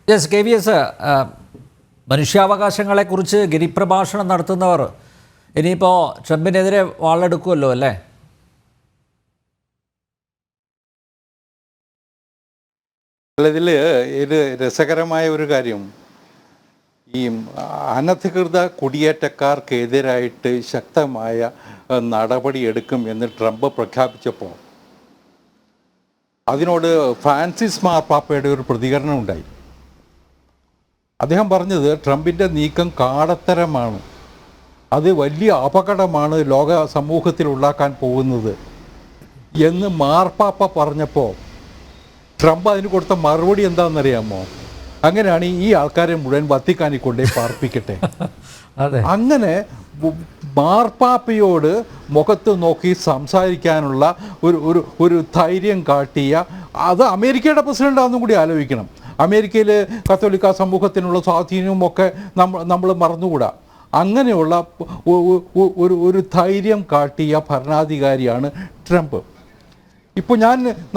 Yes K V S, മനുഷ്യാവകാശങ്ങളെക്കുറിച്ച് ഗിരിപ്രഭാഷണം നടത്തുന്നവർ ഇനിയിപ്പോൾ ട്രംപിനെതിരെ വാളെടുക്കുമല്ലോ അല്ലേ? ഇതിൽ ഇത് രസകരമായ ഒരു കാര്യം, ഈ അനധികൃത കുടിയേറ്റക്കാർക്കെതിരായിട്ട് ശക്തമായ നടപടിയെടുക്കും എന്ന് ട്രംപ് പ്രഖ്യാപിച്ചപ്പോൾ അതിനോട് ഫ്രാൻസിസ് മാർപ്പാപ്പയുടെ ഒരു പ്രതികരണം ഉണ്ടായി. അദ്ദേഹം പറഞ്ഞത് ട്രംപിൻ്റെ നീക്കം കാടത്തരമാണ്, അത് വലിയ അപകടമാണ് ലോക സമൂഹത്തിൽ ഉണ്ടാക്കാൻ പോകുന്നത് എന്ന് മാർപ്പാപ്പ പറഞ്ഞപ്പോൾ ട്രംപ് അതിന് കൊടുത്ത മറുപടി എന്താണെന്നറിയാമോ? അങ്ങനെയാണ് ഈ ആൾക്കാരെ മുഴുവൻ വത്തിക്കാനിൽ കൊണ്ടേ പാർപ്പിക്കട്ടെ. അങ്ങനെ മാർപ്പാപ്പയോട് മുഖത്ത് നോക്കി സംസാരിക്കാനുള്ള ഒരു ധൈര്യം കാട്ടിയ അത് അമേരിക്കയുടെ പ്രസിഡൻ്റാണെന്നും കൂടി ആലോചിക്കണം. അമേരിക്കയിൽ കത്തോലിക്ക സമൂഹത്തിനുള്ള സ്വാധീനവും ഒക്കെ നമ്മൾ മറന്നുകൂടാ. അങ്ങനെയുള്ള ഒരു ധൈര്യം കാട്ടിയ ഭരണാധികാരിയാണ് ട്രംപ്. ഇപ്പോൾ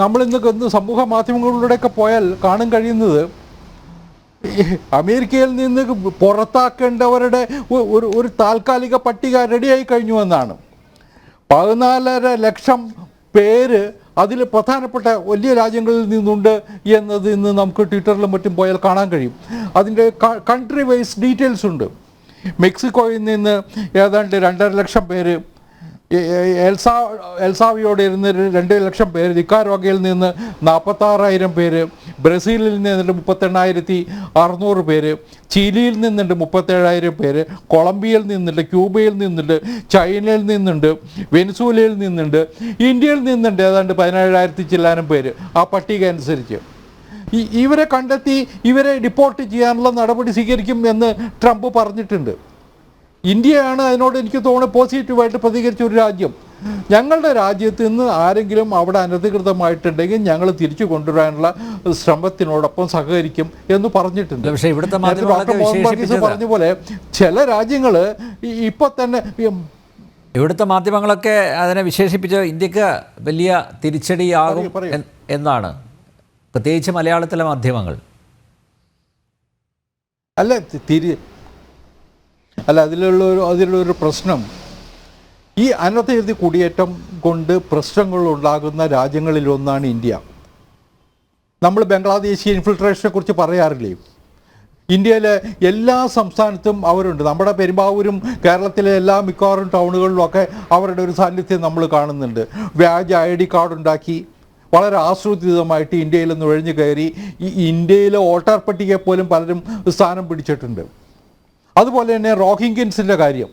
നമ്മളിന്ന് സമൂഹ മാധ്യമങ്ങളിലൂടെയൊക്കെ പോയാൽ കാണാൻ കഴിയുന്നത് അമേരിക്കയിൽ നിന്ന് പുറത്താക്കേണ്ടവരുടെ ഒരു താൽക്കാലിക പട്ടിക റെഡിയായി കഴിഞ്ഞു എന്നാണ്. 14.5 ലക്ഷം പേര് അതിൽ പ്രധാനപ്പെട്ട വലിയ രാജ്യങ്ങളിൽ നിന്നുണ്ട് എന്നത് ഇന്ന് നമുക്ക് ട്വിറ്ററിലും മറ്റും പോയാൽ കാണാൻ കഴിയും. അതിൻ്റെ കൺട്രി വൈസ് ഡീറ്റെയിൽസ് ഉണ്ട്. മെക്സിക്കോയിൽ നിന്ന് ഏതാണ്ട് 2.5 ലക്ഷം പേര്, എൽസാവിയോടെ ഇരുന്ന് 2 ലക്ഷം പേര്, നിക്കാരാഗ്വയിൽ നിന്ന് 46,000 പേര്, ബ്രസീലിൽ നിന്നുണ്ട് 38,600 പേര്, ചിലിയിൽ നിന്നുണ്ട് 37,000 പേര്, കൊളംബിയയിൽ നിന്നുണ്ട്, ക്യൂബയിൽ നിന്നുണ്ട്, ചൈനയിൽ നിന്നുണ്ട്, വെനിസൂലയിൽ നിന്നുണ്ട്, ഇന്ത്യയിൽ നിന്നുണ്ട് ഏതാണ്ട് 17,000 ചില്ലാനം പേര്. ആ പട്ടിക അനുസരിച്ച് ഇവരെ കണ്ടെത്തി ഇവരെ ഡിപ്പോർട്ട് ചെയ്യാനുള്ള നടപടി സ്വീകരിക്കും എന്ന് ട്രംപ് പറഞ്ഞിട്ടുണ്ട്. ഇന്ത്യയാണ് അതിനോട് എനിക്ക് തോന്നുന്നു പോസിറ്റീവായിട്ട് പ്രതികരിച്ച ഒരു രാജ്യം. ഞങ്ങളുടെ രാജ്യത്ത് നിന്ന് ആരെങ്കിലും അവിടെ അനധികൃതമായിട്ടുണ്ടെങ്കിൽ ഞങ്ങൾ തിരിച്ചു കൊണ്ടുവരാനുള്ള ശ്രമത്തിനോടൊപ്പം സഹകരിക്കും എന്ന് പറഞ്ഞിട്ടുണ്ട്. പക്ഷേ ഇവിടുത്തെ ഡോക്ടർ മോഹൻ ബഗീസ് പറഞ്ഞ പോലെ ചില രാജ്യങ്ങൾ ഇപ്പോൾ തന്നെ ഇവിടുത്തെ മാധ്യമങ്ങളൊക്കെ അതിനെ വിശേഷിപ്പിച്ച് ഇന്ത്യക്ക് വലിയ തിരിച്ചടിയാകും എന്നാണ്, പ്രത്യേകിച്ച് മലയാളത്തിലെ മാധ്യമങ്ങൾ. അതിലുള്ളൊരു പ്രശ്നം, ഈ അനധികൃത കുടിയേറ്റം കൊണ്ട് പ്രശ്നങ്ങൾ ഉണ്ടാകുന്ന രാജ്യങ്ങളിലൊന്നാണ് ഇന്ത്യ. നമ്മൾ ബംഗ്ലാദേശി ഇൻഫിൽട്രേഷനെ കുറിച്ച് പറയാറില്ലേ? ഇന്ത്യയിലെ എല്ലാ സംസ്ഥാനത്തും അവരുണ്ട്. നമ്മുടെ പെരുമ്പാവൂരും കേരളത്തിലെ എല്ലാ മിക്കവാറും ടൗണുകളിലുമൊക്കെ അവരുടെ ഒരു സാന്നിധ്യം നമ്മൾ കാണുന്നുണ്ട്. വ്യാജ ID കാർഡ് ഉണ്ടാക്കി വളരെ ആസൂത്രിതമായിട്ട് ഇന്ത്യയിൽ നുഴഞ്ഞു കയറി ഈ ഇന്ത്യയിലെ വോട്ടർ പട്ടികയെ പോലും പലരും സ്ഥാനം പിടിച്ചിട്ടുണ്ട്. അതുപോലെ തന്നെ റോഹിംഗ്യൻസിൻ്റെ കാര്യം,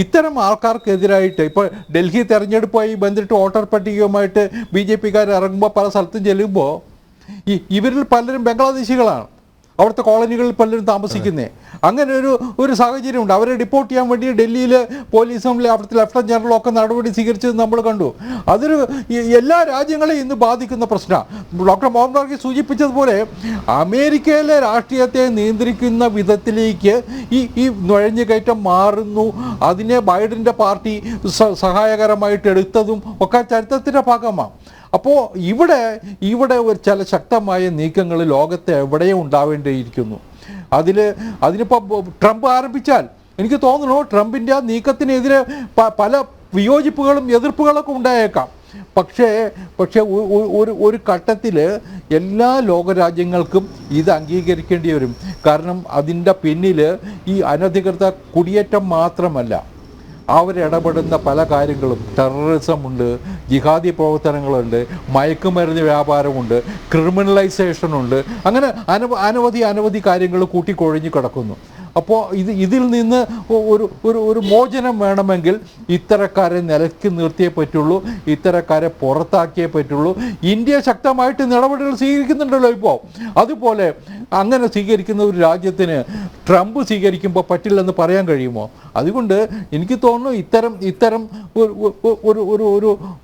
ഇത്തരം ആൾക്കാർക്കെതിരായിട്ട് ഇപ്പോൾ ഡൽഹി തെരഞ്ഞെടുപ്പുമായി ബന്ധിട്ട് വോട്ടർ പട്ടികയുമായിട്ട് BJP-കാർ ഇറങ്ങുമ്പോൾ പല സ്ഥലത്തും ചെല്ലുമ്പോൾ ഇവരിൽ പലരും ബംഗ്ലാദേശികളാണ്, അവിടുത്തെ കോളനികളിൽ പലരും താമസിക്കുന്നത്. അങ്ങനെ ഒരു സാഹചര്യമുണ്ട്. അവരെ ഡിപ്പോർട്ട് ചെയ്യാൻ വേണ്ടി ഡൽഹിയിൽ പോലീസും അവിടുത്തെ ലഫ്റ്റനന്റ് ജനറലും ഒക്കെ നടപടി സ്വീകരിച്ചത് നമ്മൾ കണ്ടു. അതൊരു എല്ലാ രാജ്യങ്ങളെയും ഇന്ന് ബാധിക്കുന്ന പ്രശ്നമാണ്. ഡോക്ടർ മോഹൻ ബഗീസ് സൂചിപ്പിച്ചതുപോലെ അമേരിക്കയിലെ രാഷ്ട്രീയത്തെ നിയന്ത്രിക്കുന്ന വിധത്തിലേക്ക് ഈ നുഴഞ്ഞുകയറ്റം മാറുന്നു. അതിനെ ബൈഡൻ്റെ പാർട്ടി സഹായകരമായിട്ട് എടുത്തതും ഒക്കെ ചരിത്രത്തിൻ്റെ ഭാഗമാണ്. അപ്പോൾ ഇവിടെ ചില ശക്തമായ നീക്കങ്ങൾ ലോകത്തെ എവിടെയും ഉണ്ടാവേണ്ടിയിരിക്കുന്നു. അതിനിപ്പോൾ ട്രംപ് ആരംഭിച്ചാൽ എനിക്ക് തോന്നുന്നു ട്രംപിൻ്റെ ആ നീക്കത്തിനെതിരെ പല വിയോജിപ്പുകളും എതിർപ്പുകളൊക്കെ ഉണ്ടായേക്കാം. പക്ഷേ ഒരു ഘട്ടത്തിൽ എല്ലാ ലോകരാജ്യങ്ങൾക്കും ഇത് അംഗീകരിക്കേണ്ടി വരും. കാരണം അതിൻ്റെ പിന്നിൽ ഈ അനധികൃത കുടിയേറ്റം മാത്രമല്ല, അവരിടപെടുന്ന പല കാര്യങ്ങളും, ടെററിസമുണ്ട്, ജിഹാദി പ്രവർത്തനങ്ങളുണ്ട്, മയക്കുമരുന്ന് വ്യാപാരമുണ്ട്, ക്രിമിനലൈസേഷനുണ്ട്, അങ്ങനെ അനവധി കാര്യങ്ങൾ കൂട്ടിക്കൊഴിഞ്ഞ് കിടക്കുന്നു. അപ്പോൾ ഇതിൽ നിന്ന് ഒരു മോചനം വേണമെങ്കിൽ ഇത്തരക്കാരെ നിലയ്ക്ക് നിർത്തിയേ പറ്റുള്ളൂ, ഇത്തരക്കാരെ പുറത്താക്കിയേ പറ്റുള്ളൂ. ഇന്ത്യ ശക്തമായിട്ട് നടപടികൾ സ്വീകരിക്കുന്നുണ്ടല്ലോ ഇപ്പോൾ. അതുപോലെ അങ്ങനെ സ്വീകരിക്കുന്ന ഒരു രാജ്യത്തിന് ട്രംപ് സ്വീകരിക്കുമ്പോൾ പറ്റില്ലെന്ന് പറയാൻ കഴിയുമോ? അതുകൊണ്ട് എനിക്ക് തോന്നുന്നു ഇത്തരം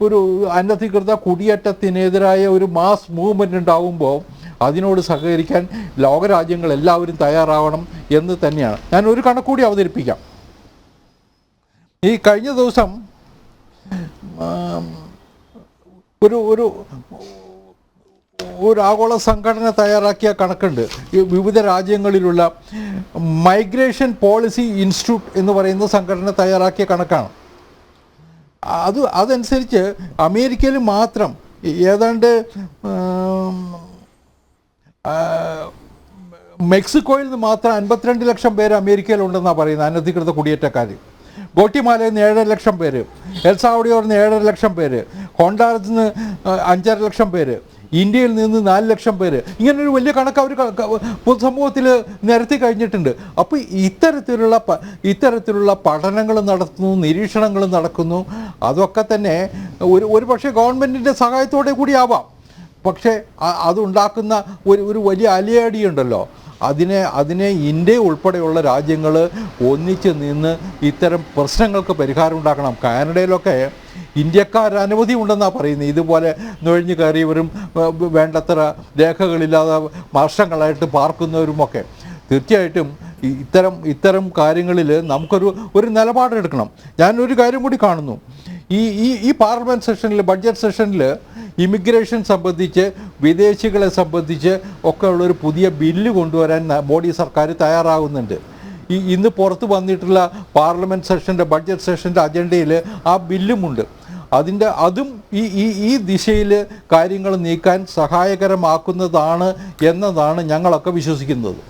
ഒരു അനധികൃത കുടിയേറ്റത്തിനെതിരായ ഒരു മാസ് മൂവ്മെൻ്റ് ഉണ്ടാകുമ്പോൾ അതിനോട് സഹകരിക്കാൻ ലോകരാജ്യങ്ങൾ എല്ലാവരും തയ്യാറാവണം എന്ന് തന്നെയാണ്. ഞാൻ ഒരു കണക്കൂടി അവതരിപ്പിക്കാം. ഈ കഴിഞ്ഞ ദിവസം ഒരു ആഗോള സംഘടന തയ്യാറാക്കിയ കണക്കുണ്ട്. ഈ വിവിധ രാജ്യങ്ങളിലുള്ള മൈഗ്രേഷൻ പോളിസി ഇൻസ്റ്റിറ്റ്യൂട്ട് എന്ന് പറയുന്ന സംഘടന തയ്യാറാക്കിയ കണക്കാണ്. അതനുസരിച്ച് അമേരിക്കയിൽ മാത്രം ഏതാണ്ട് മെക്സിക്കോയിൽ നിന്ന് മാത്രം 52 ലക്ഷം പേര് അമേരിക്കയിലുണ്ടെന്നാണ് പറയുന്നത് അനധികൃത കുടിയേറ്റക്കാർ. ഗോട്ടിമാലയിൽ നിന്ന് 7 ലക്ഷം പേര്, എൽസാവഡിയോറിൽ നിന്ന് 7 ലക്ഷം പേര്, ഹോണ്ടാറസിൽ നിന്ന് 5.5 ലക്ഷം പേര്, ഇന്ത്യയിൽ നിന്ന് 4 ലക്ഷം പേര്. ഇങ്ങനൊരു വലിയ കണക്ക് അവർ പൊതുസമൂഹത്തിൽ നിരത്തി കഴിഞ്ഞിട്ടുണ്ട്. അപ്പോൾ ഇത്തരത്തിലുള്ള പഠനങ്ങൾ നടത്തുന്നു, നിരീക്ഷണങ്ങൾ നടക്കുന്നു. അതൊക്കെ തന്നെ ഒരു പക്ഷേ ഗവൺമെൻറ്റിൻ്റെ സഹായത്തോടെ കൂടി ആവാം. പക്ഷേ അതുണ്ടാക്കുന്ന ഒരു വലിയ അലയടിയുണ്ടല്ലോ, അതിനെ ഇന്ത്യ ഉൾപ്പെടെയുള്ള രാജ്യങ്ങൾ ഒന്നിച്ച് നിന്ന് ഇത്തരം പ്രശ്നങ്ങൾക്ക് പരിഹാരം ഉണ്ടാക്കണം. കാനഡയിലൊക്കെ ഇന്ത്യക്കാർ അനവധി ഉണ്ടെന്നാണ് പറയുന്നത്. ഇതുപോലെ നുഴഞ്ഞു കയറിയവരും വേണ്ടത്ര രേഖകളില്ലാതെ വർഷങ്ങളായിട്ട് പാർക്കുന്നവരുമൊക്കെ. തീർച്ചയായിട്ടും ഇത്തരം കാര്യങ്ങളിൽ നമുക്കൊരു നിലപാടെടുക്കണം. ഞാനൊരു കാര്യം കൂടി കാണുന്നു. ഈ പാർലമെൻറ്റ് സെഷനിൽ, ബഡ്ജറ്റ് സെഷനിൽ ഇമിഗ്രേഷൻ സംബന്ധിച്ച്, വിദേശികളെ സംബന്ധിച്ച് ഒക്കെ ഉള്ളൊരു പുതിയ ബില്ല് കൊണ്ടുവരാൻ മോഡി സർക്കാർ തയ്യാറാകുന്നുണ്ട്. ഇന്ന് പുറത്ത് വന്നിട്ടുള്ള പാർലമെൻറ്റ് സെഷൻ്റെ, ബഡ്ജറ്റ് സെഷൻ്റെ അജണ്ടയിൽ ആ ബില്ലുമുണ്ട്. അതും ഈ ദിശയിൽ കാര്യങ്ങൾ നീക്കാൻ സഹായകരമാക്കുന്നതാണ് എന്നതാണ് ഞങ്ങളൊക്കെ വിശ്വസിക്കുന്നത്.